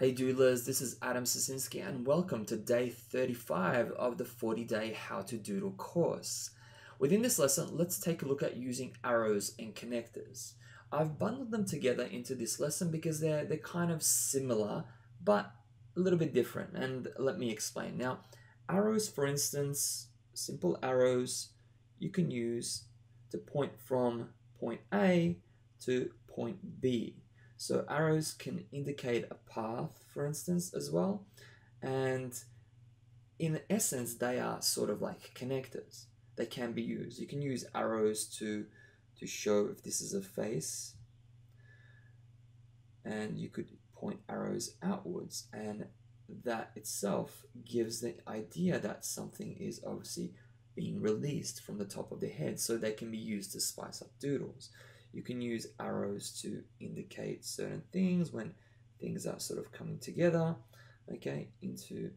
Hey Doodlers, this is Adam Sasinski and welcome to day 35 of the 40-day How to Doodle course. Within this lesson, let's take a look at using arrows and connectors. I've bundled them together into this lesson because they're kind of similar, but a little bit different, and let me explain. Now, arrows, for instance, simple arrows you can use to point from point A to point B. So arrows can indicate a path, for instance, as well. And in essence, they are sort of like connectors. They can be used. You can use arrows to show if this is a face. And you could point arrows outwards. And that itself gives the idea that something is obviously being released from the top of the head. So they can be used to spice up doodles. You can use arrows to indicate certain things when things are sort of coming together, okay, into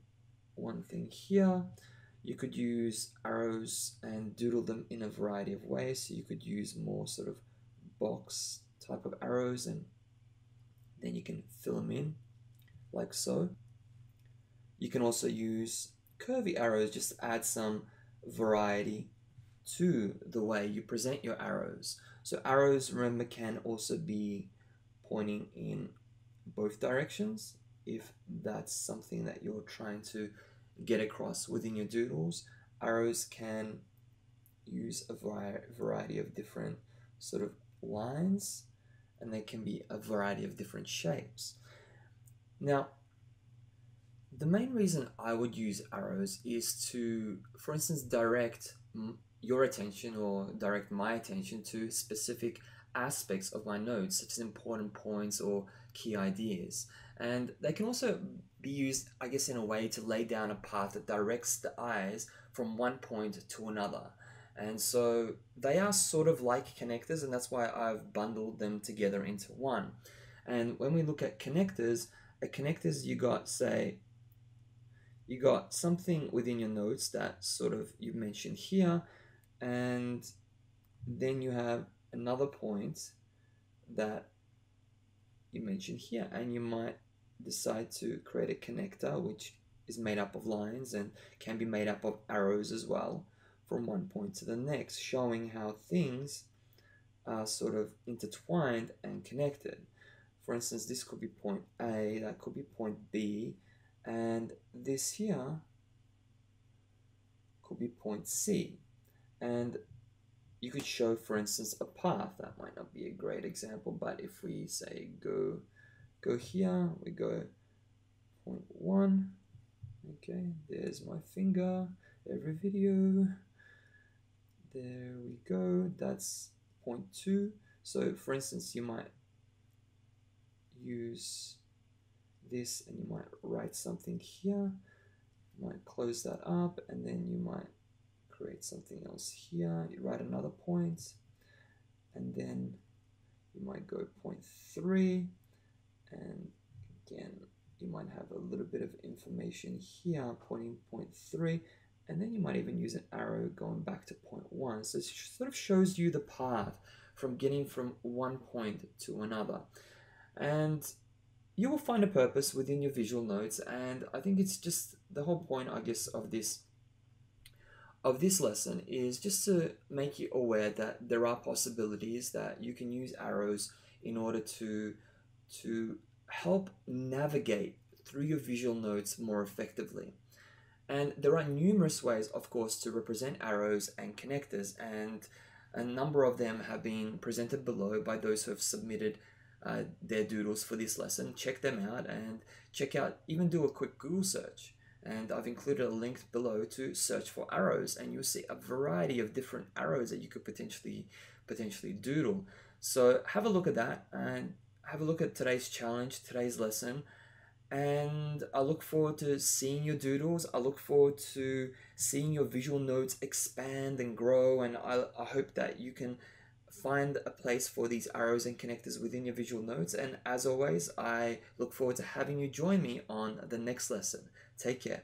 one thing here. You could use arrows and doodle them in a variety of ways. So you could use more sort of box type of arrows, and then you can fill them in like so. You can also use curvy arrows just to add some variety to the way you present your arrows. So arrows, remember, can also be pointing in both directions if that's something that you're trying to get across within your doodles. Arrows can use a variety of different sort of lines, and they can be a variety of different shapes. Now, the main reason I would use arrows is to, for instance, direct your attention or direct my attention to specific aspects of my notes, such as important points or key ideas. And they can also be used, I guess, in a way to lay down a path that directs the eyes from one point to another. And so they are sort of like connectors, and that's why I've bundled them together into one. And when we look at connectors, you got, say, you got something within your notes that sort of you mentioned here, and then you have another point that you mentioned here, and you might decide to create a connector which is made up of lines and can be made up of arrows as well from one point to the next, showing how things are sort of intertwined and connected. For instance, this could be point A, that could be point B, and this here could be point C. And you could show, for instance, a path. That might not be a great example, but if we say go here, we go point 1. Okay, there's my finger, every video. There we go, that's point 2. So for instance, you might use this and you might write something here. You might close that up, and then you might create something else here. You write another point, and then you might go point 3, and again you might have a little bit of information here pointing point 3, and then you might even use an arrow going back to point 1. So it sort of shows you the path from getting from one point to another, and you will find a purpose within your visual notes. And I think it's just the whole point, I guess, of this lesson is just to make you aware that there are possibilities that you can use arrows in order to help navigate through your visual notes more effectively. And there are numerous ways, of course, to represent arrows and connectors, and a number of them have been presented below by those who have submitted their doodles for this lesson. Check them out, and even do a quick Google search. And I've included a link below to search for arrows, and you'll see a variety of different arrows that you could potentially doodle. So have a look at that, and have a look at today's challenge, today's lesson. And I look forward to seeing your doodles. I look forward to seeing your visual notes expand and grow, and I hope that you can find a place for these arrows and connectors within your visual notes. And as always, I look forward to having you join me on the next lesson. Take care.